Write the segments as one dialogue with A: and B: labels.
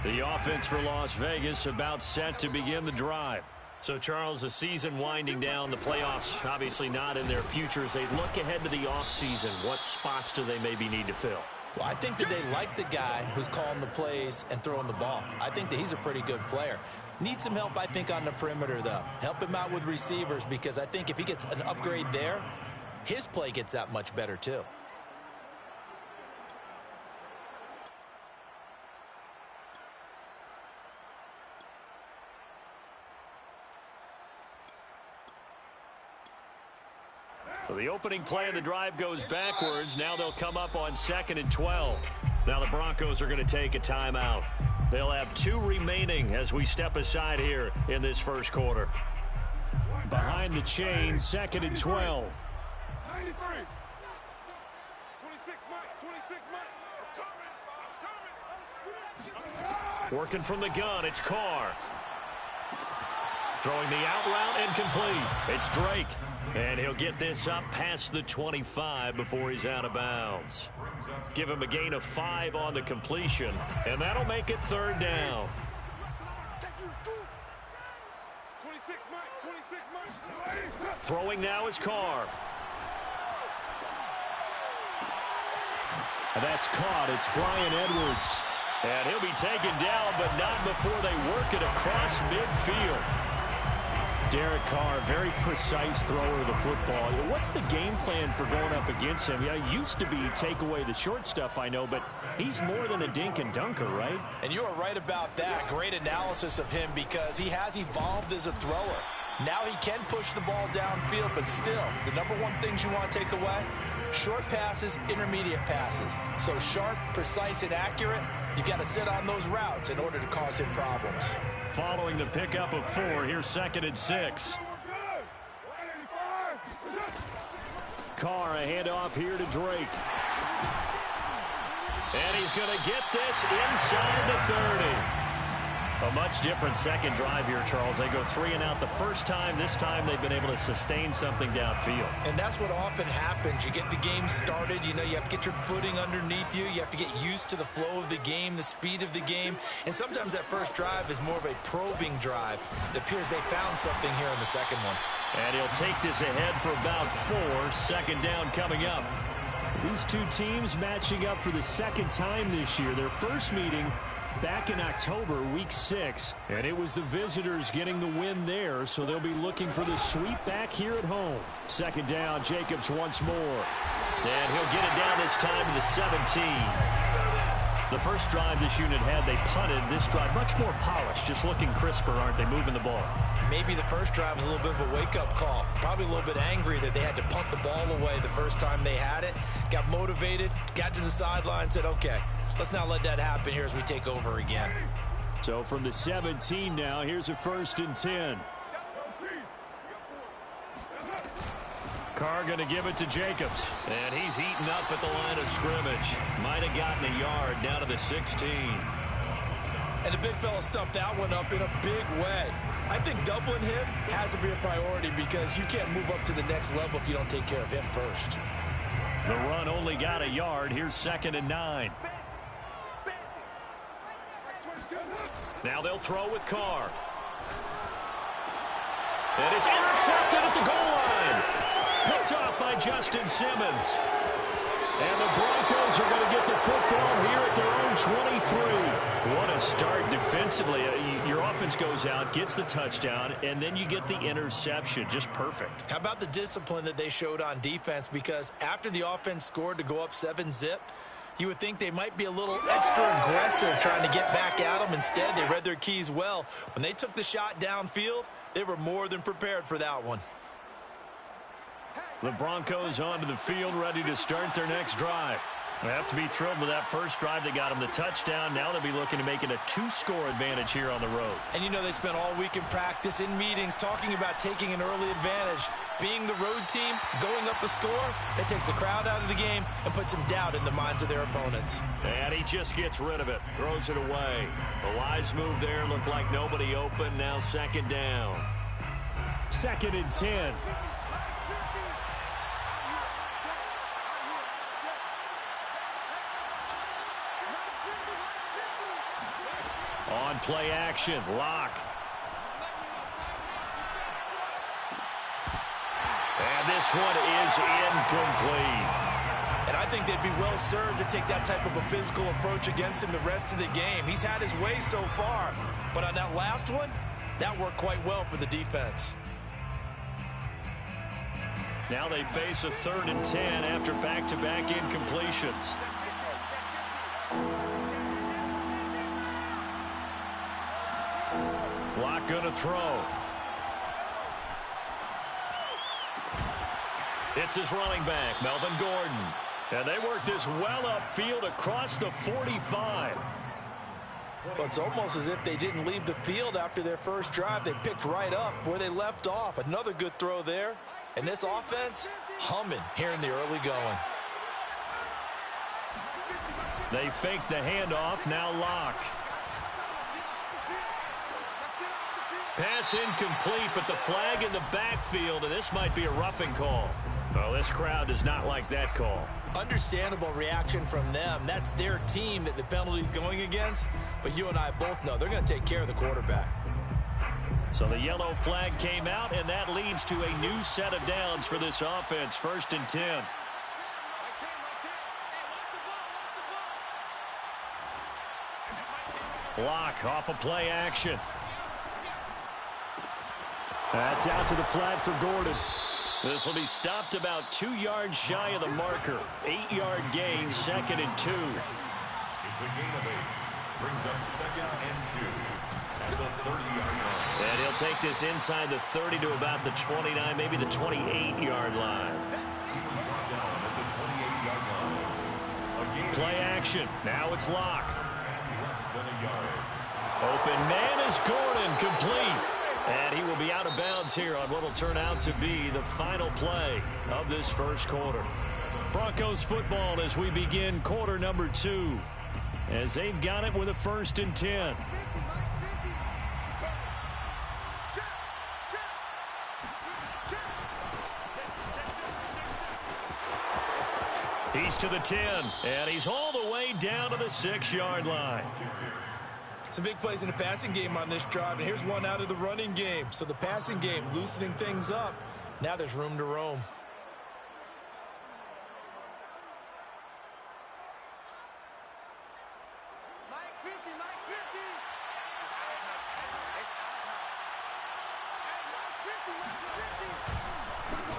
A: The offense for Las Vegas about set to begin the drive. So, Charles, the season winding down, the playoffs obviously not in their future. As they look ahead to the offseason, what spots do they maybe need to fill?
B: Well, I think that they like the guy who's calling the plays and throwing the ball. I think that he's a pretty good player. Needs some help, I think, on the perimeter, though. Help him out with receivers, because I think if he gets an upgrade there, his play gets that much better, too.
A: So the opening play of the drive goes backwards. Now they'll come up on 2nd and 12. Now the Broncos are going to take a timeout. They'll have 2 remaining as we step aside here in this first quarter. Behind the chain, 2nd and 12.
C: 93. 26, Mike.
A: Working from the gun, it's Carr. Throwing the out route and complete. It's Drake. And he'll get this up past the 25 before he's out of bounds. Give him a gain of 5 on the completion, and that'll make it 3rd down.
C: 26, Mike.
A: Throwing now is Carr. And that's caught. It's Brian Edwards. And he'll be taken down, but not before they work it across midfield. Derek Carr, very precise thrower of the football. What's the game plan for going up against him? Yeah, it used to be take away the short stuff, I know, but he's more than a dink and dunker, right?
B: And you are right about that. Great analysis of him, because he has evolved as a thrower. Now he can push the ball downfield, but still, the number one things you want to take away, short passes, intermediate passes. So sharp, precise, and accurate, you've got to sit on those routes in order to cause him problems.
A: Following the pickup of 4, here's 2nd and 6. Carr, a handoff here to Drake. And he's going to get this inside the 30. A much different second drive here, Charles. They go 3 and out the first time. This time they've been able to sustain something downfield.
B: And that's what often happens. You get the game started. You know, you have to get your footing underneath you. You have to get used to the flow of the game, the speed of the game. And sometimes that first drive is more of a probing drive. It appears they found something here in the second one.
A: And he'll take this ahead for about 4. 2nd down coming up. These two teams matching up for the second time this year. Their first meeting back in October, week 6, and it was the visitors getting the win there, so they'll be looking for the sweep back here at home. 2nd down, Jacobs once more. And he'll get it down this time to the 17. The first drive this unit had, they punted. This drive, much more polished, just looking crisper, aren't they, moving the ball?
B: Maybe the first drive was a little bit of a wake-up call. Probably a little bit angry that they had to punt the ball away the first time they had it. Got motivated, got to the sideline, said, okay, let's not let that happen here as we take over again.
A: So from the 17 now, here's a 1st and 10. Carr going to give it to Jacobs. And he's heating up at the line of scrimmage. Might have gotten a yard down to the 16.
B: And the big fella stuffed that one up in a big way. I think doubling him has to be a priority, because you can't move up to the next level if you don't take care of him first.
A: The run only got a yard. Here's 2nd and 9. Now they'll throw with Carr. And it's intercepted at the goal line. Picked off by Justin Simmons. And the Broncos are going to get the football here at their own 23. What a start defensively. Your offense goes out, gets the touchdown, and then you get the interception. Just perfect.
B: How about the discipline that they showed on defense? Because after the offense scored to go up 7-zip, you would think they might be a little extra aggressive trying to get back at them. Instead, they read their keys well. When they took the shot downfield, they were more than prepared for that one.
A: The Broncos onto the field, ready to start their next drive. They have to be thrilled with that first drive. They got them the touchdown. Now they'll be looking to make it a 2-score advantage here on the road.
B: And you know, they spent all week in practice, in meetings, talking about taking an early advantage. Being the road team, going up a score, that takes the crowd out of the game and puts some doubt in the minds of their opponents.
A: And he just gets rid of it, throws it away. The wise move there, looked like nobody open. Now 2nd down. 2nd and 10. on play action. Lock. And this one is incomplete.
B: And I think they'd be well served to take that type of a physical approach against him the rest of the game. He's had his way so far, but on that last one, that worked quite well for the defense.
A: Now they face a 3rd and 10 after back-to-back incompletions. Lock gonna throw. It's his running back, Melvin Gordon. And they work this well upfield across the 45.
B: Well, it's almost as if they didn't leave the field after their first drive. They picked right up where they left off. Another good throw there. And this offense, humming here in the early going.
A: They fake the handoff. Now Lock. Pass incomplete, but the flag in the backfield, and this might be a roughing call. Well, this crowd does not like that call.
B: Understandable reaction from them. That's their team that the penalty's going against. But you and I both know they're going to take care of the quarterback.
A: So the yellow flag came out, and that leads to a new set of downs for this offense. 1st and 10. Lock off of play action. That's out to the flat for Gordon. This will be stopped about 2 yards shy of the marker. 8-yard gain, 2nd and 2.
D: It's a gain of 8. Brings up 2nd and 2 at the 30-yard line.
A: And he'll take this inside the 30 to about the 29, maybe the 28-yard line.
D: Down at the 28-yard line.
A: Play action. Now it's Lock.
D: Less than a yard.
A: Open man is Gordon, complete. And he will be out of bounds here on what will turn out to be the final play of this first quarter. Broncos football as we begin quarter number 2. As they've got it with a 1st and 10. He's to the 10, and he's all the way down to the 6-yard line.
B: Some big plays in the passing game on this drive, and here's one out of the running game. So the passing game loosening things up. Now there's room to roam.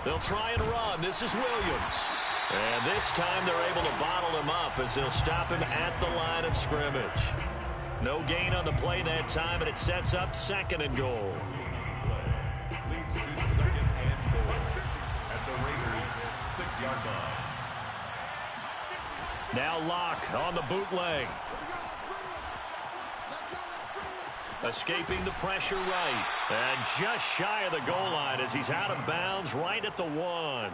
A: They'll try and run. This is Williams. And this time they're able to bottle him up as they'll stop him at the line of scrimmage. No gain on the play that time, and it sets up 2nd and goal.
D: Leads to 2nd and goal at the Raiders' 6-yard line.
A: Now Lock on the bootleg. Escaping the pressure right. And just shy of the goal line as he's out of bounds right at the 1.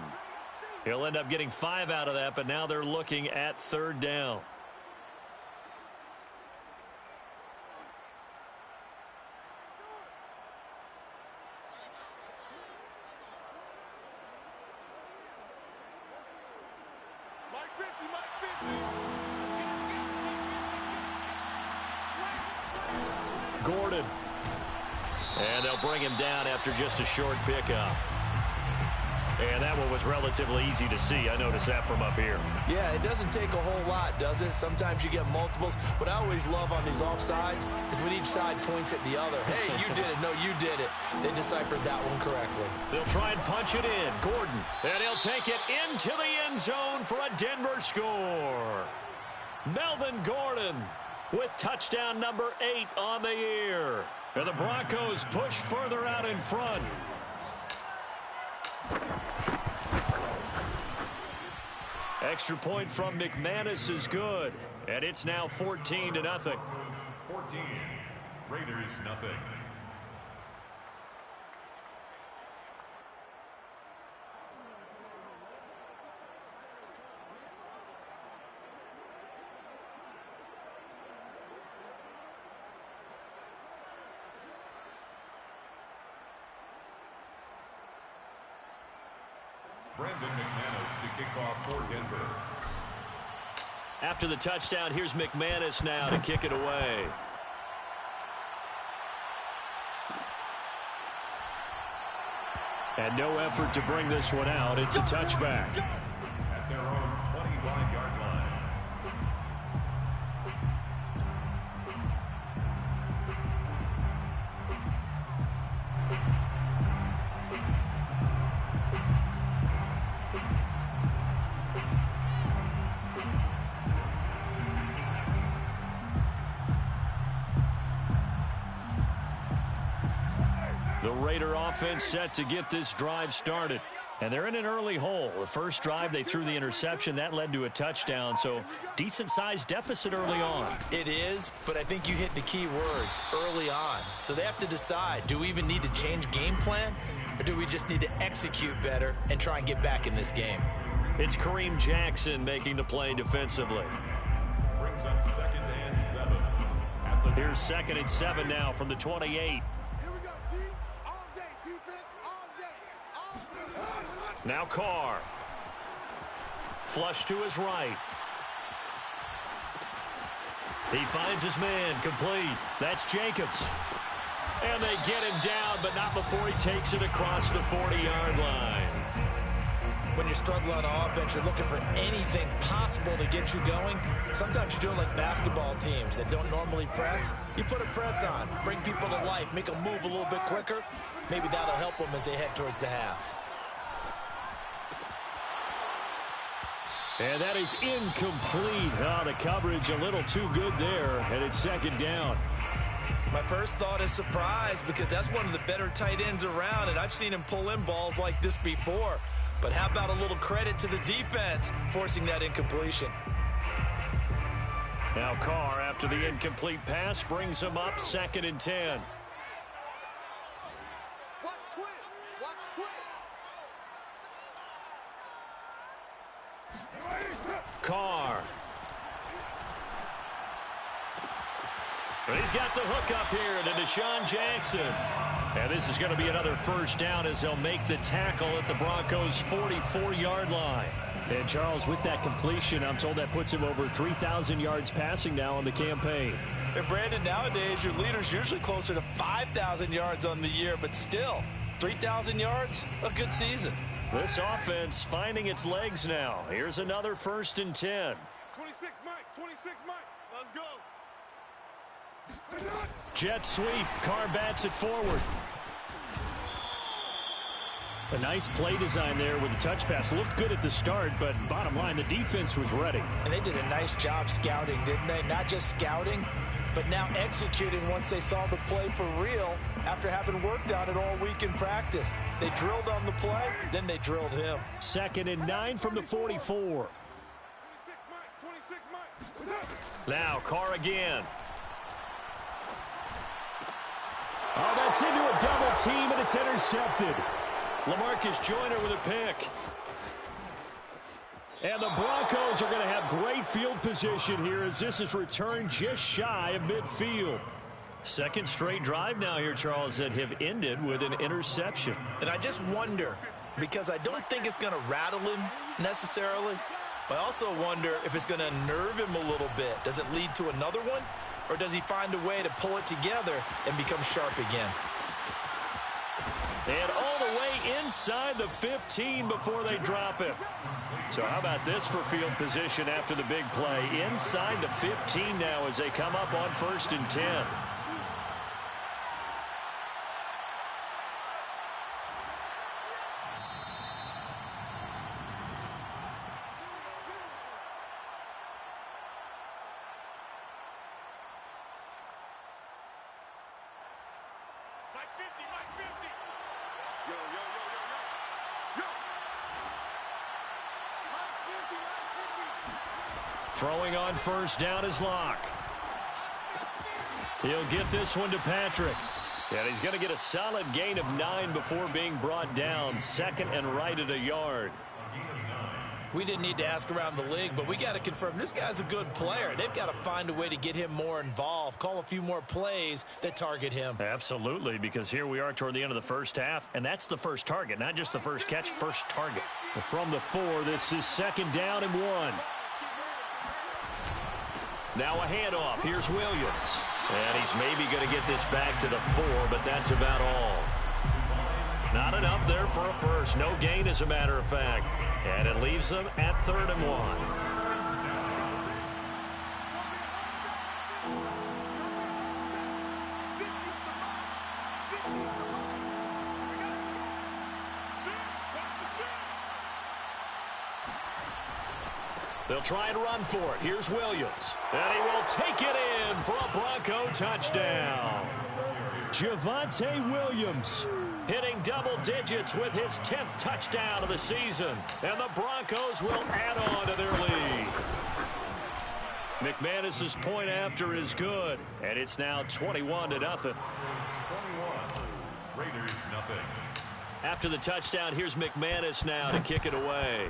A: He'll end up getting 5 out of that, but now they're looking at 3rd down. Gordon. And they'll bring him down after just a short pickup. And that one was relatively easy to see. I noticed that from up here.
B: Yeah, it doesn't take a whole lot, does it? Sometimes you get multiples. What I always love on these offsides is when each side points at the other. Hey, you did it. No, you did it. They deciphered that one correctly.
A: They'll try and punch it in. Gordon. And he'll take it into the end zone for a Denver score. Melvin Gordon with touchdown number 8 on the year. And the Broncos push further out in front. Extra point from McManus is good. And it's now 14-0.
D: 14. Raiders nothing. Brandon McManus to kick off for Denver.
A: After the touchdown, here's McManus now to kick it away. And no effort to bring this one out. It's a touchback.
D: At their own 25-yard line.
A: The Raider offense set to get this drive started. And they're in an early hole. The first drive, they threw the interception. That led to a touchdown. So decent-sized deficit early on.
B: It is, but I think you hit the key words, early on. So they have to decide, do we even need to change game plan? Or do we just need to execute better and try and get back in this game?
A: It's Kareem Jackson making the play defensively.
D: Brings up 2nd and 7. At the
A: Here's 2nd and 7 now from the 28.
C: Here we go, D. All day. Defense all day. All day.
A: Now Carr. Flush to his right. He finds his man, complete. That's Jacobs. And they get him down, but not before he takes it across the 40-yard line.
B: When you're struggling on offense, you're looking for anything possible to get you going. Sometimes you do it like basketball teams that don't normally press. You put a press on, bring people to life, make them move a little bit quicker. Maybe that'll help them as they head towards the half.
A: And that is incomplete. Oh, the coverage a little too good there, and it's 2nd down.
B: My first thought is surprise because that's one of the better tight ends around, and I've seen him pull in balls like this before. But how about a little credit to the defense forcing that incompletion?
A: Now Carr, after the incomplete pass, brings him up 2nd and 10.
C: Watch twins. Watch twins.
A: Carr. But he's got the hook up here to Deshaun Jackson. And this is going to be another first down as they'll make the tackle at the Broncos' 44-yard line. And Charles, with that completion, I'm told that puts him over 3,000 yards passing now on the campaign.
B: And Brandon, nowadays your leader's usually closer to 5,000 yards on the year, but still, 3,000 yards, a good season.
A: This offense finding its legs now. Here's another 1st and 10.
C: 26 Mike. 26 Mike. Let's go.
A: Jet sweep. Carr bats it forward. A nice play design there with the touch pass. Looked good at the start, but bottom line, the defense was ready.
B: And they did a nice job scouting, didn't they? Not just scouting, but now executing once they saw the play for real after having worked on it all week in practice. They drilled on the play, then they drilled him.
A: 2nd and 9 from the 44.
C: 26 Mike. 26 Mike.
A: Now Carr again. Oh, that's into a double team, and it's intercepted. LaMarcus Joyner with a pick. And the Broncos are going to have great field position here as this is returned just shy of midfield. 2nd straight drive now here, Charles, that have ended with an interception.
B: And I just wonder, because I don't think it's going to rattle him necessarily, but I also wonder if it's going to nerve him a little bit. Does it lead to another one? Or does he find a way to pull it together and become sharp again?
A: And all the way inside the 15 before they drop him. So how about this for field position after the big play? Inside the 15 now as they come up on 1st and 10. Throwing on 1st down is Locke. He'll get this one to Patrick. And he's going to get a solid gain of 9 before being brought down. 2nd and right at a yard.
B: We didn't need to ask around the league, but we got to confirm this guy's a good player. They've got to find a way to get him more involved, call a few more plays that target him.
A: Absolutely, because here we are toward the end of the first half, and that's the first target, not just the first catch, first target. From the 4, this is 2nd down and 1. Now a handoff. Here's Williams. And he's maybe going to get this back to the 4, but that's about all. Not enough there for a first. No gain, as a matter of fact. And it leaves them at 3rd and 1. They'll try and run for it. Here's Williams. And he will take it in for a Bronco touchdown. Javonte Williams hitting double digits with his 10th touchdown of the season. And the Broncos will add on to their lead. McManus's point after is good. And it's now 21-0.
D: 21. Raiders nothing.
A: After the touchdown, here's McManus now to kick it away.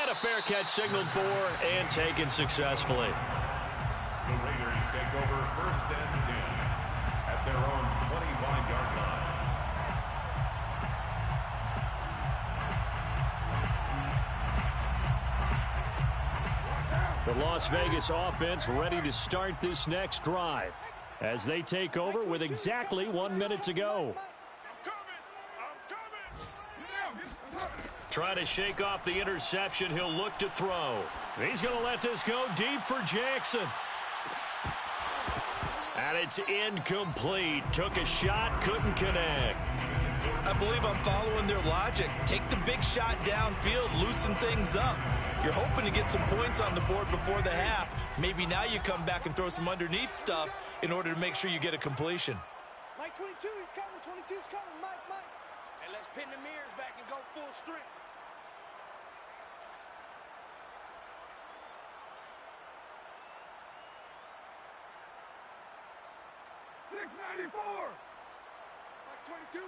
A: And a fair catch signaled for and taken successfully.
D: The Raiders take over 1st and 10 at their own 25-yard line.
A: The Las Vegas offense ready to start this next drive as they take over with exactly 1 minute to go. Trying to shake off the interception. He'll look to throw. He's going to let this go deep for Jackson. And it's incomplete. Took a shot, couldn't connect.
B: I believe I'm following their logic. Take the big shot downfield, loosen things up. You're hoping to get some points on the board before the half. Maybe now you come back and throw some underneath stuff in order to make sure you get a completion.
C: Mike 22, he's coming. 22's coming. Mike.
E: And let's pin the mirrors back and go full strength.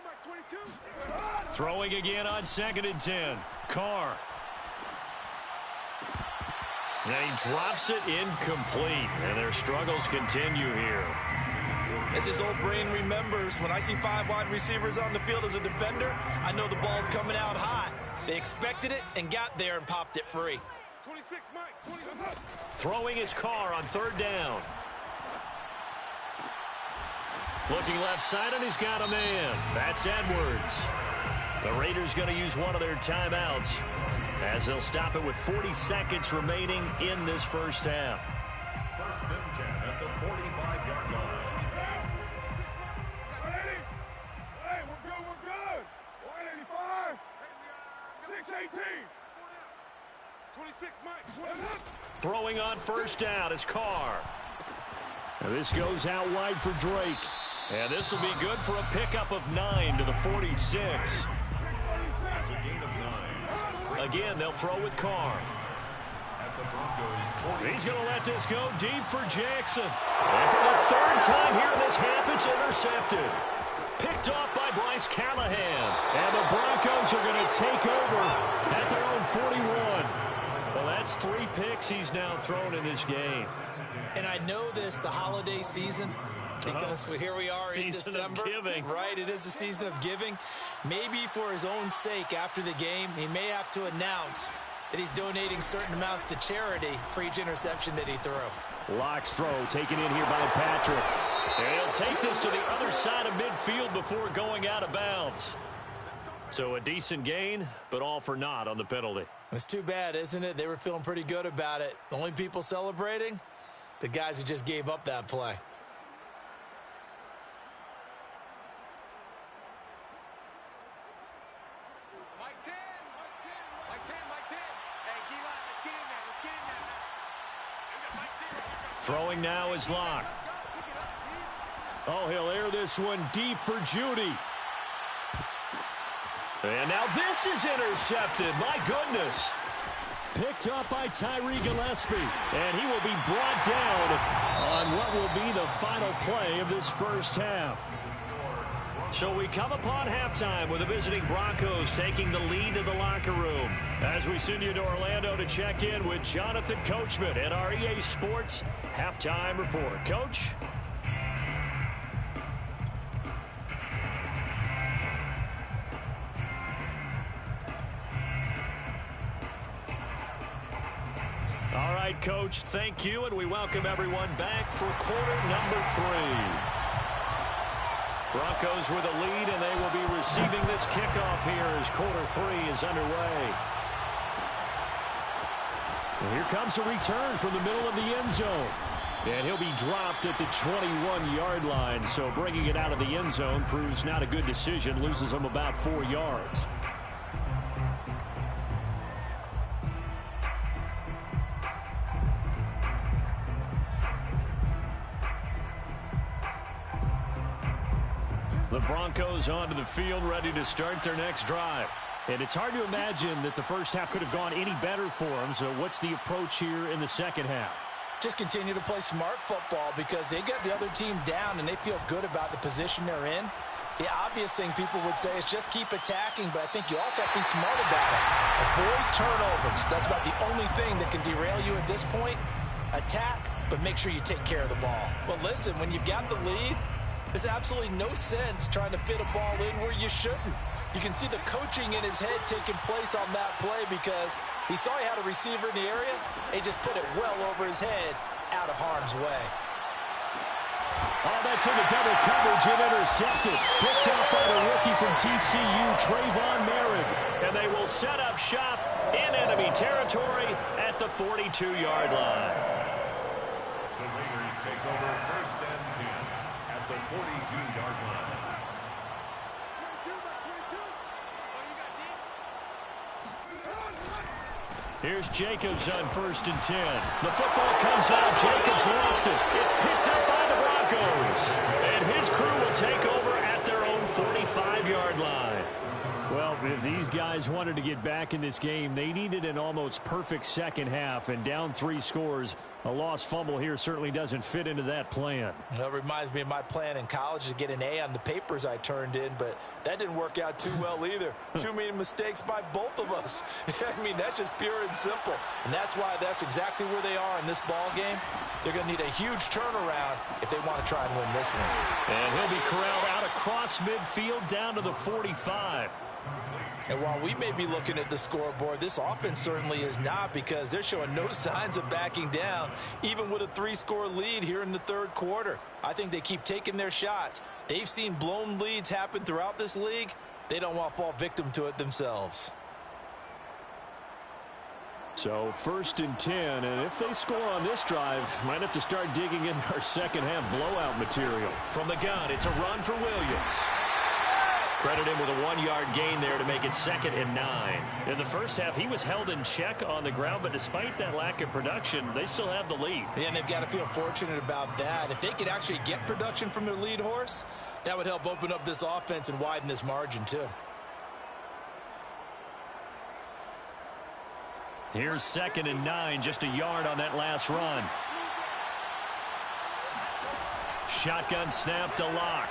C: Mike 22.
A: Throwing again on 2nd and 10. Carr. And he drops it incomplete. And their struggles continue here.
B: As his old brain remembers, when I see 5 wide receivers on the field as a defender, I know the ball's coming out hot. They expected it and got there and popped it free.
C: 26, Mike. 26.
A: Throwing his Carr on 3rd down. Looking left side, and he's got a man. That's Edwards. The Raiders going to use one of their timeouts as they'll stop it with 40 seconds remaining in this first half.
D: 1st and 10 at the 45-yard line.
C: Hey, we're good. 185. 618. 26, Mike. 26.
A: Throwing on 1st down is Carr. And this goes out wide for Drake. And this will be good for a pickup of 9 to the 46.
D: That's a gain of 9.
A: Again, they'll throw with Carr.
D: At the Broncos 40.
A: He's going to let this go deep for Jackson. And for the 3rd time here in this half, it's intercepted. Picked off by Bryce Callahan. And the Broncos are going to take over at their own 41. Well, that's 3 picks he's now thrown in this game.
B: And I know this, the holiday season, because here we are in December. Right, it is the season of giving. Maybe for his own sake after the game, he may have to announce that he's donating certain amounts to charity for each interception that he threw.
A: Locke's throw taken in here by Patrick. And he'll take this to the other side of midfield before going out of bounds. So a decent gain, but all for naught on the penalty.
B: It's too bad, isn't it? They were feeling pretty good about it. The only people celebrating, the guys who just gave up that play.
E: Mike 10. Mike 10. Hey, D-line, let's get in there. Mike 10.
A: Throwing now is Locke. Oh, he'll air this one deep for Judy. And now this is intercepted. My goodness. Picked up by Tyree Gillespie. And he will be brought down on what will be the final play of this first half. So we come upon halftime with the visiting Broncos taking the lead to the locker room. As we send you to Orlando to check in with Jonathan Coachman and our EA Sports Halftime Report. Coach? All right, Coach, thank you, and we welcome everyone back for quarter number 3. Broncos with a lead, and they will be receiving this kickoff here as quarter 3 is underway. And here comes a return from the middle of the end zone. And he'll be dropped at the 21-yard line. So bringing it out of the end zone proves not a good decision. Loses him about 4 yards. The Broncos onto the field, ready to start their next drive. And it's hard to imagine that the first half could have gone any better for them. So what's the approach here in the second half?
B: Just continue to play smart football because they got the other team down and they feel good about the position they're in. The obvious thing people would say is just keep attacking, but I think you also have to be smart about it. Avoid turnovers. That's about the only thing that can derail you at this point. Attack, but make sure you take care of the ball. Well, listen, when you've got the lead, there's absolutely no sense trying to fit a ball in where you shouldn't. You can see the coaching in his head taking place on that play because he saw he had a receiver in the area. He just put it well over his head out of harm's way.
A: Oh, that's in the double coverage and intercepted. Picked up by the rookie from TCU, Trayvon Merritt. And they will set up shop in enemy territory at the 42-yard line.
D: The Raiders take over 1st and 10 at the 42-yard line.
A: Here's Jacobs on 1st and 10. The football comes out. Jacobs lost it. It's picked up by the Broncos. And his crew will take over at their own 45-yard line. Well, if these guys wanted to get back in this game, they needed an almost perfect second half. And down 3 scores, a lost fumble here certainly doesn't fit into that plan.
B: That reminds me of my plan in college to get an A on the papers I turned in, but that didn't work out too well either. Too many mistakes by both of us. I mean, that's just pure and simple. And that's why that's exactly where they are in this ball game. They're going to need a huge turnaround if they want to try and win this one.
A: And he'll be corralled out across midfield down to the 45.
B: And while we may be looking at the scoreboard, this offense certainly is not because they're showing no signs of backing down, even with a 3-score lead here in the 3rd quarter. I think they keep taking their shots. They've seen blown leads happen throughout this league. They don't want to fall victim to it themselves.
A: So 1st and 10, and if they score on this drive, might have to start digging in our second half blowout material. From the gun, it's a run for Williams. Credit him with a 1-yard gain there to make it 2nd and 9. In the first half, he was held in check on the ground, but despite that lack of production, they still have the lead.
B: Yeah, and they've got to feel fortunate about that. If they could actually get production from their lead horse, that would help open up this offense and widen this margin too.
A: Here's 2nd and 9, just a yard on that last run. Shotgun snap to Locke.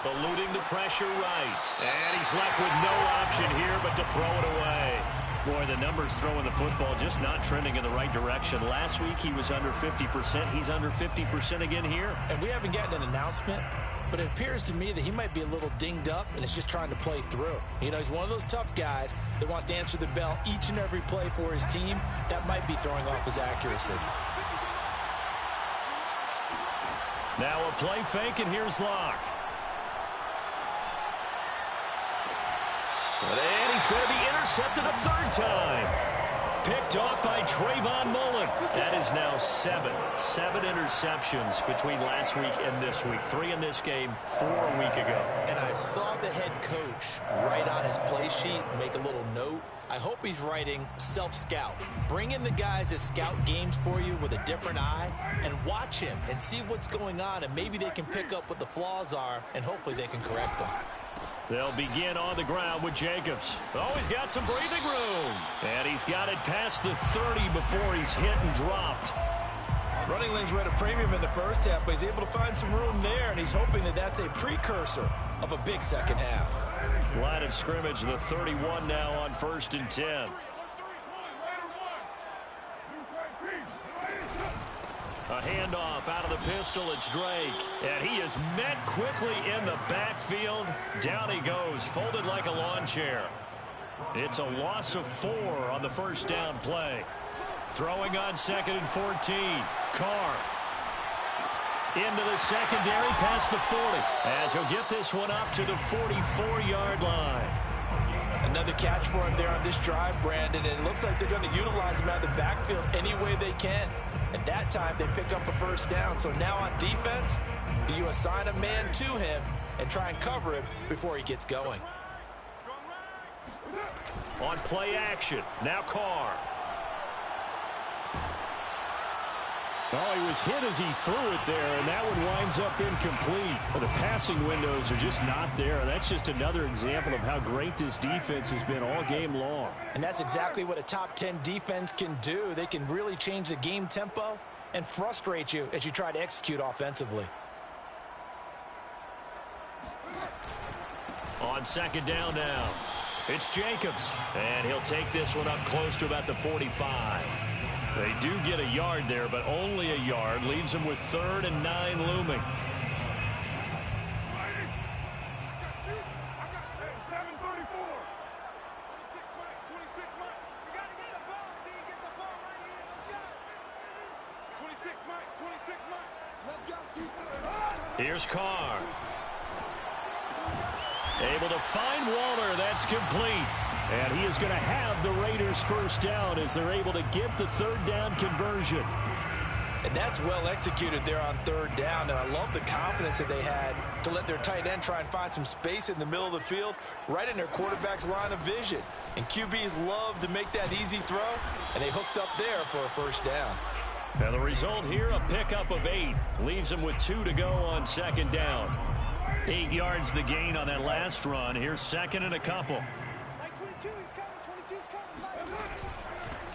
A: Eluding the pressure right. And he's left with no option here but to throw it away. Boy, the numbers throwing the football just not trending in the right direction. Last week he was under 50%. He's under 50% again here.
B: And we haven't gotten an announcement, but it appears to me that he might be a little dinged up and is just trying to play through. You know, he's one of those tough guys that wants to answer the bell each and every play for his team. That might be throwing off his accuracy.
A: Now a play fake, and here's Locke. And he's going to be intercepted a 3rd time. Picked off by Trayvon Mullen. That is now 7 interceptions between last week and this week. 3 in this game, 4 a week ago.
B: And I saw the head coach write on his play sheet, make a little note. I hope he's writing self-scout. Bring in the guys that scout games for you with a different eye and watch him and see what's going on, and maybe they can pick up what the flaws are, and hopefully they can correct them.
A: They'll begin on the ground with Jacobs. Oh, he's got some breathing room. And he's got it past the 30 before he's hit and dropped.
B: Running lanes were at a premium in the first half, but he's able to find some room there, and he's hoping that that's a precursor of a big second half.
A: Line of scrimmage, the 31 now on 1st and 10. A handoff out of the pistol. It's Drake. And he is met quickly in the backfield. Down he goes, folded like a lawn chair. It's a loss of 4 on the 1st down play. Throwing on 2nd and 14. Carr. Into the secondary past the 40. As he'll get this one up to the 44-yard line.
B: Another catch for him there on this drive, Brandon, and it looks like they're going to utilize him out of the backfield any way they can. And that time they pick up a first down. So now on defense, do you assign a man to him and try and cover him before he gets going?
A: On play action, now Carr. Oh, he was hit as he threw it there, and that one winds up incomplete. The passing windows are just not there. That's just another example of how great this defense has been all game long.
B: And that's exactly what a top 10 defense can do. They can really change the game tempo and frustrate you as you try to execute offensively.
A: On second down now, it's Jacobs, and he'll take this one up close to about the 45. They do get a yard there, but only a yard. Leaves them with 3rd and 9 looming. Here's Carr. Able to find Waller. That's complete. And he is going to have the Raiders first down as they're able to get the 3rd down conversion.
B: And that's well executed there on 3rd down. And I love the confidence that they had to let their tight end try and find some space in the middle of the field, right in their quarterback's line of vision. And QBs love to make that easy throw, and they hooked up there for a first down.
A: Now the result here, a pickup of 8. Leaves them with 2 to go on second down. 8 yards the gain on that last run. Here's 2nd and a couple.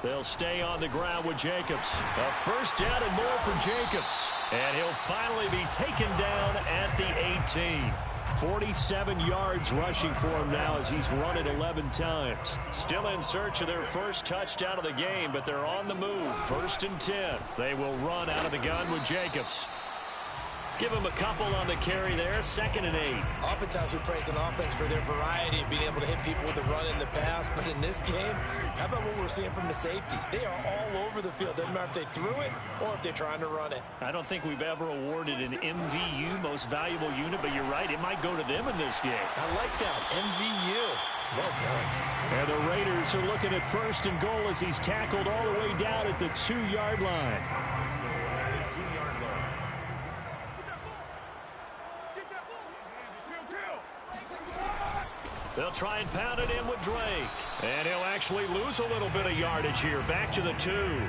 A: They'll stay on the ground with Jacobs. A first down and more for Jacobs. And he'll finally be taken down at the 18. 47 yards rushing for him now as he's run it 11 times. Still in search of their first touchdown of the game, but they're on the move. 1st and 10. They will run out of the gun with Jacobs. Give him a couple on the carry there. 2nd and 8.
B: Oftentimes we praise an offense for their variety of being able to hit people with the run in the pass. But in this game, how about what we're seeing from the safeties? They are all over the field. Doesn't matter if they threw it or if they're trying to run it.
A: I don't think we've ever awarded an MVU, most valuable unit, but you're right. It might go to them in this game.
B: I like that. MVU. Well done.
A: And the Raiders are looking at 1st and goal as he's tackled all the way down at the 2-yard line. They'll try and pound it in with Drake. And he'll actually lose a little bit of yardage here. Back to the 2.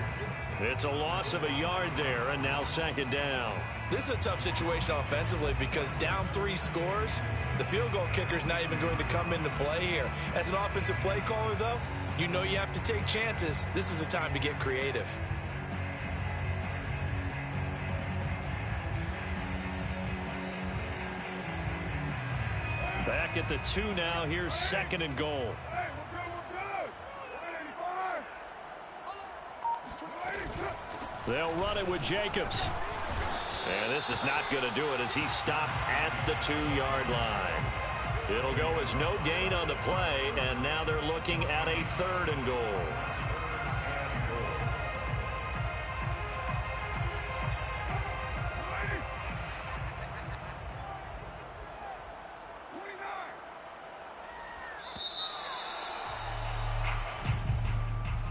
A: It's a loss of a yard there, and now 2nd down.
B: This is a tough situation offensively because down 3 scores, the field goal kicker's not even going to come into play here. As an offensive play caller, though, you know you have to take chances. This is a time to get creative.
A: Back at the 2 now. Here's 2nd and goal. They'll run it with Jacobs. And this is not going to do it as he's stopped at the 2-yard line. It'll go as no gain on the play, and now they're looking at a 3rd and goal.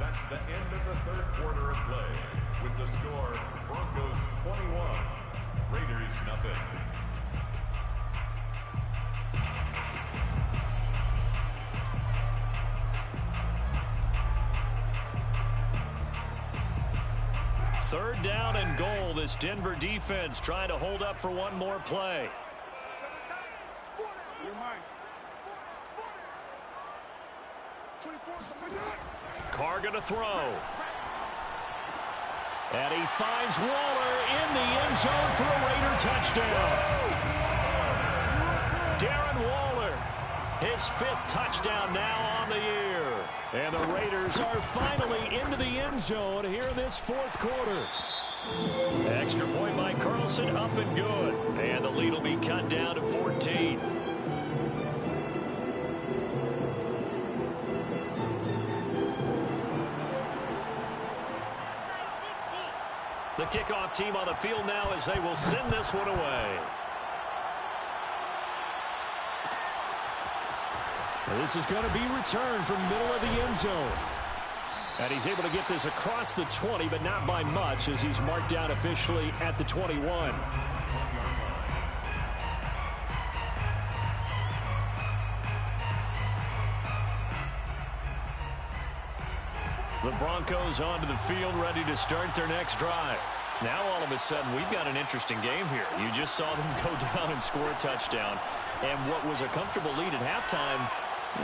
D: That's the end of the 3rd quarter of play. With the score, Broncos 21, Raiders nothing.
A: Third down and goal. This Denver defense trying to hold up for one more play. Carr going to throw. And he finds Waller in the end zone for a Raider touchdown. Darren Waller, his 5th touchdown now on the year. And the Raiders are finally into the end zone here in this 4th quarter. Extra point by Carlson, up and good. And the lead will be cut down to 14. The The kickoff team on the field now as they will send this one away. This is going to be returned from middle of the end zone. And he's able to get this across the 20, but not by much as he's marked down officially at the 21. The Broncos onto the field, ready to start their next drive. Now all of a sudden we've got an interesting game here. You just saw them go down and score a touchdown. And what was a comfortable lead at halftime,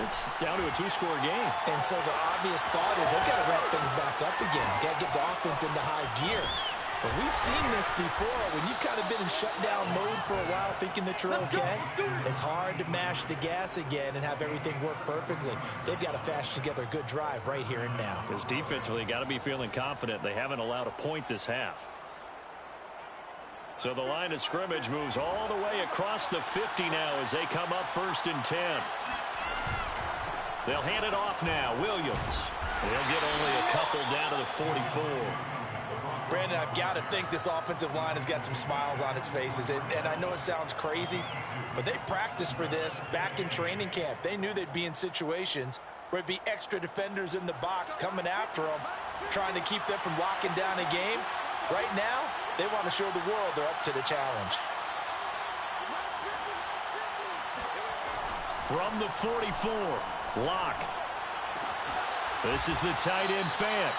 A: it's down to a two-score game.
B: And so the obvious thought is they've got to ramp things back up again. Got to get the offense into high gear. But we've seen this before. When you've kind of been in shutdown mode for a while thinking that you're okay, it's hard to mash the gas again and have everything work perfectly. They've got to fashion together a good drive right here and now.
A: Because defensively, got to be feeling confident. They haven't allowed a point this half. So the line of scrimmage moves all the way across the 50 now as they come up 1st and 10. They'll hand it off now. Williams. They'll get only a couple down to the 44.
B: Brandon, I've got to think this offensive line has got some smiles on its faces. And I know it sounds crazy, but they practiced for this back in training camp. They knew they'd be in situations where it'd be extra defenders in the box coming after them, trying to keep them from locking down a game. Right now, they want to show the world they're up to the challenge.
A: From the 44, Locke. This is the tight end fan.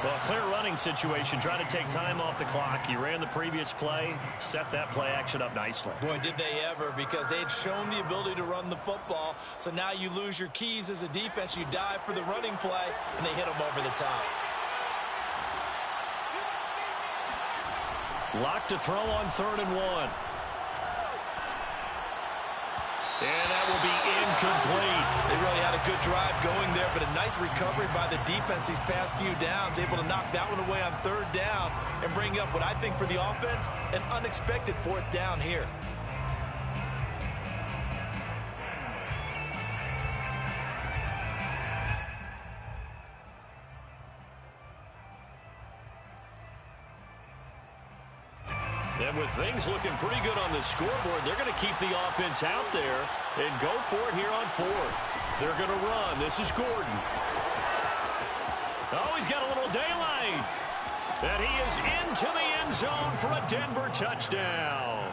A: Well, clear running situation, trying to take time off the clock. He ran the previous play, set that play action up nicely.
B: Boy, did they ever, because they had shown the ability to run the football. So now you lose your keys as a defense. You dive for the running play, and they hit them over the top.
A: Locke to throw on 3rd and 1. And that will be incomplete.
B: They really had a good drive going there, but a nice recovery by the defense these past few downs, able to knock that one away on 3rd down and bring up what I think for the offense, an unexpected 4th down here.
A: And with things looking pretty good on the scoreboard, they're going to keep the offense out there and go for it here on 4th. They're going to run. This is Gordon. Oh, he's got a little daylight. And he is into the end zone for a Denver touchdown.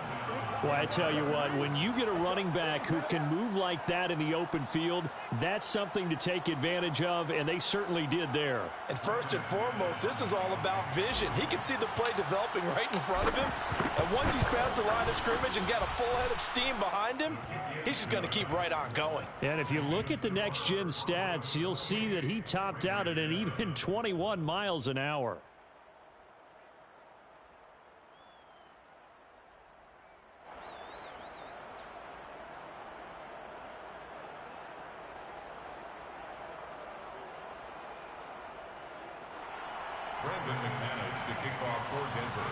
A: Well, I tell you what, when you get a running back who can move like that in the open field, that's something to take advantage of, and they certainly did there.
B: And first and foremost, this is all about vision. He can see the play developing right in front of him, and once he's past the line of scrimmage and got a full head of steam behind him, he's just going to keep right on going.
A: And if you look at the next-gen stats, you'll see that he topped out at an even 21 miles an hour.
D: To kick off for Denver.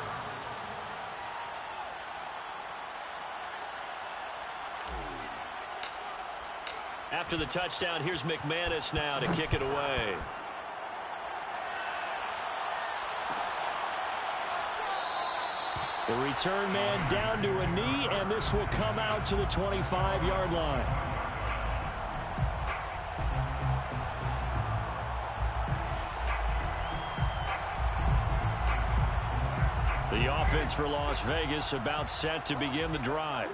A: After the touchdown, here's McManus now to kick it away. The return man down to a knee, and this will come out to the 25-yard line. The offense for Las Vegas about set to begin the drive.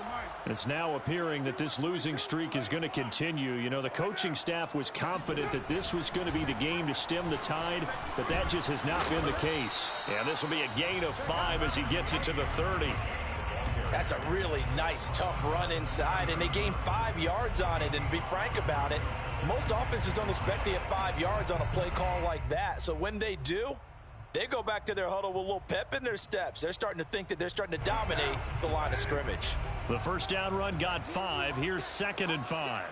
A: It's now appearing that this losing streak is going to continue. You know, the coaching staff was confident that this was going to be the game to stem the tide, but that just has not been the case. And this will be a gain of 5 as he gets it to the 30.
B: That's a really nice, tough run inside, and they gained 5 yards on it. And to be frank about it, most offenses don't expect to get 5 yards on a play call like that. So when they do, they go back to their huddle with a little pep in their steps. They're starting to think that they're starting to dominate the line of scrimmage.
A: The first down run got 5. Here's 2nd and 5.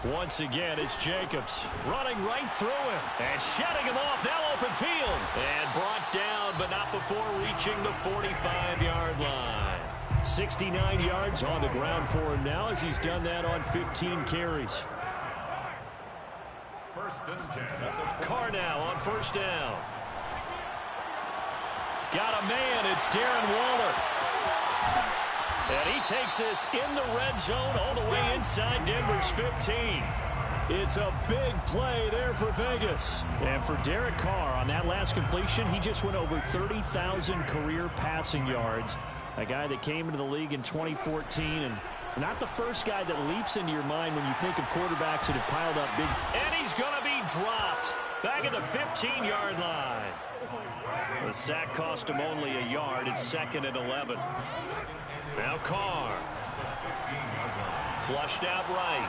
A: Once again, it's Jacobs running right through him and shutting him off. Now open field and brought down, but not before reaching the 45-yard line. 69 yards on the ground for him now as he's done that on 15 carries.
D: First and 10.
A: Carr now on first down. Got a man. It's Darren Waller. And he takes this in the red zone all the way inside Denver's 15. It's a big play there for Vegas. And for Derek Carr on that last completion, he just went over 30,000 career passing yards. A guy that came into the league in 2014 and not the first guy that leaps into your mind when you think of quarterbacks that have piled up big. And he's going to be dropped back at the 15-yard line. The sack cost him only a yard. It's 2nd and 11. Now Carr. Flushed out right.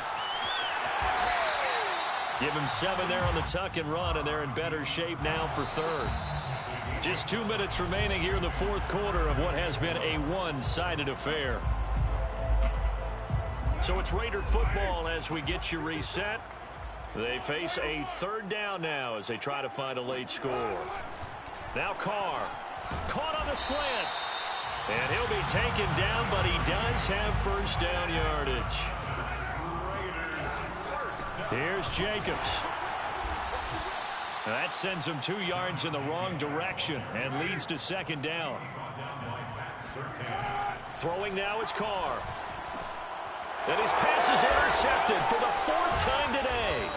A: Give him 7 there on the tuck and run, and they're in better shape now for 3rd. Just 2 minutes remaining here in the 4th quarter of what has been a one-sided affair. So it's Raider football as we get you reset. They face a 3rd down now as they try to find a late score. Now Carr. Caught on the slant. And he'll be taken down, but he does have first down yardage. Here's Jacobs. That sends him 2 yards in the wrong direction and leads to 2nd down. Throwing now is Carr. And his pass is intercepted for the 4th time today.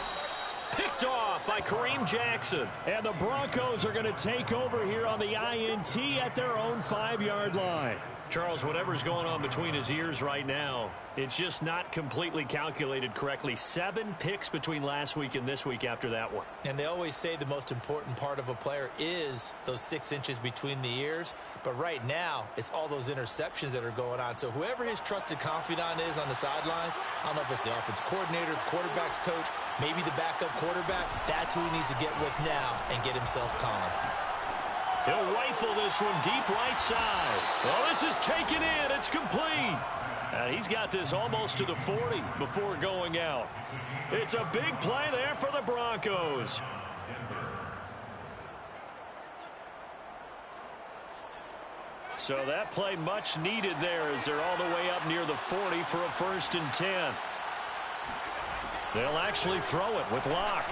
A: Picked off by Kareem Jackson. And the Broncos are going to take over here on the INT at their own 5-yard line. Charles, whatever's going on between his ears right now, it's just not completely calculated correctly. 7 picks between last week and this week after that one.
B: And they always say the most important part of a player is those 6 inches between the ears. But right now, it's all those interceptions that are going on. So whoever his trusted confidant is on the sidelines, I don't know if it's the offense coordinator, the quarterback's coach, maybe the backup quarterback, that's who he needs to get with now and get himself calm.
A: He'll rifle this one deep right side. Well, this is taken in. It's complete. And he's got this almost to the 40 before going out. It's a big play there for the Broncos. So that play much needed there as they're all the way up near the 40 for a 1st and 10. They'll actually throw it with Locke.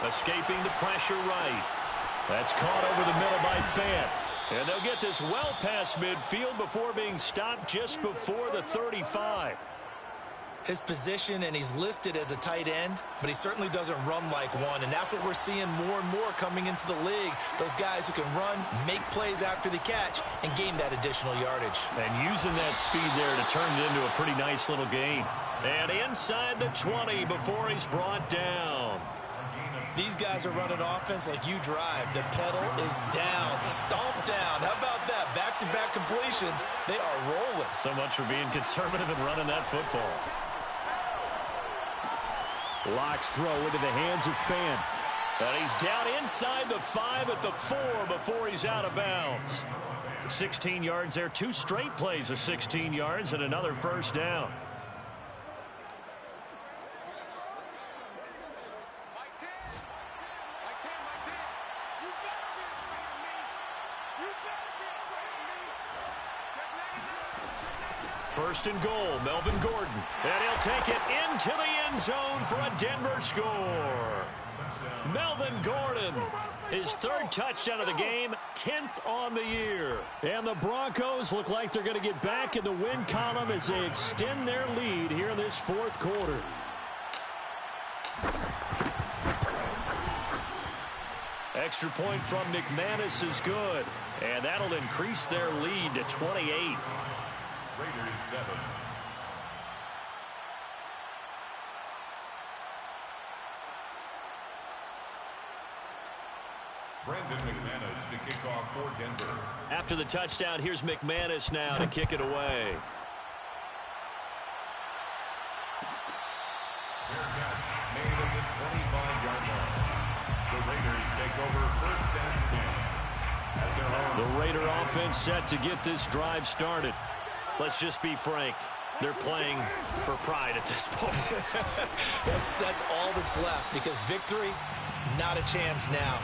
A: Escaping the pressure right. That's caught over the middle by Fant. And they'll get this well past midfield before being stopped just before the 35.
B: His position, and he's listed as a tight end, but he certainly doesn't run like one. And that's what we're seeing more and more coming into the league. Those guys who can run, make plays after the catch, and gain that additional yardage.
A: And using that speed there to turn it into a pretty nice little gain. And inside the 20 before he's brought down.
B: These guys are running offense like you drive. The pedal is down, stomped down. How about that? Back-to-back completions. They are rolling.
A: So much for being conservative and running that football. Locke's throw into the hands of Fant. And he's down inside the 5 at the 4 before he's out of bounds. 16 yards there. 2 straight plays of 16 yards and another first down. First and goal, Melvin Gordon. And he'll take it into the end zone for a Denver score. Melvin Gordon, his 3rd touchdown of the game, 10th on the year. And the Broncos look like they're going to get back in the win column as they extend their lead here in this 4th quarter. Extra point from McManus is good. And that'll increase their lead to 28.
D: Raiders 7. Brandon McManus to kick off for Denver.
A: After the touchdown, here's McManus now to kick it away.
D: Fair catch made at the 25-yard line. The Raiders take over 1st and 10. At their own.
A: The Raider offense set to get this drive started. Let's just be frank. They're playing for pride at this point.
B: That's all that's left, because victory, not a chance now.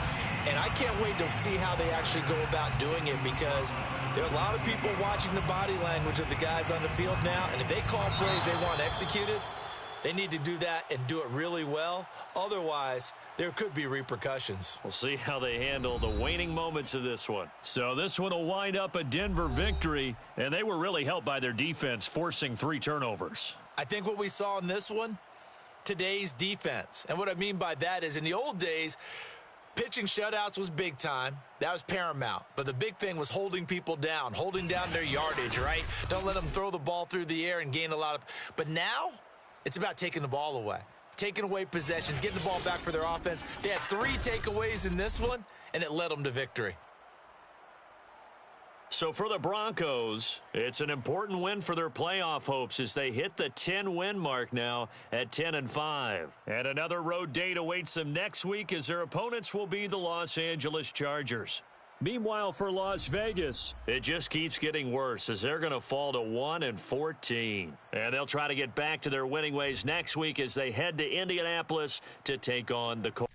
B: And I can't wait to see how they actually go about doing it, because there are a lot of people watching the body language of the guys on the field now, and if they call plays they want executed, They need to do that and do it really well. Otherwise, there could be repercussions.
A: We'll see how they handle the waning moments of this one. So this one will wind up a Denver victory, and they were really helped by their defense, forcing 3 turnovers.
B: I think what we saw in this one, today's defense. And what I mean by that is in the old days, pitching shutouts was big time. That was paramount. But the big thing was holding people down, holding down their yardage, right? Don't let them throw the ball through the air and gain a lot of. But now it's about taking the ball away, taking away possessions, getting the ball back for their offense. They had 3 takeaways in this one, and it led them to victory.
A: So for the Broncos, it's an important win for their playoff hopes as they hit the 10-win mark now at 10-5. And another road date awaits them next week as their opponents will be the Los Angeles Chargers. Meanwhile, for Las Vegas, it just keeps getting worse as they're going to fall to 1-14. And they'll try to get back to their winning ways next week as they head to Indianapolis to take on the Colts.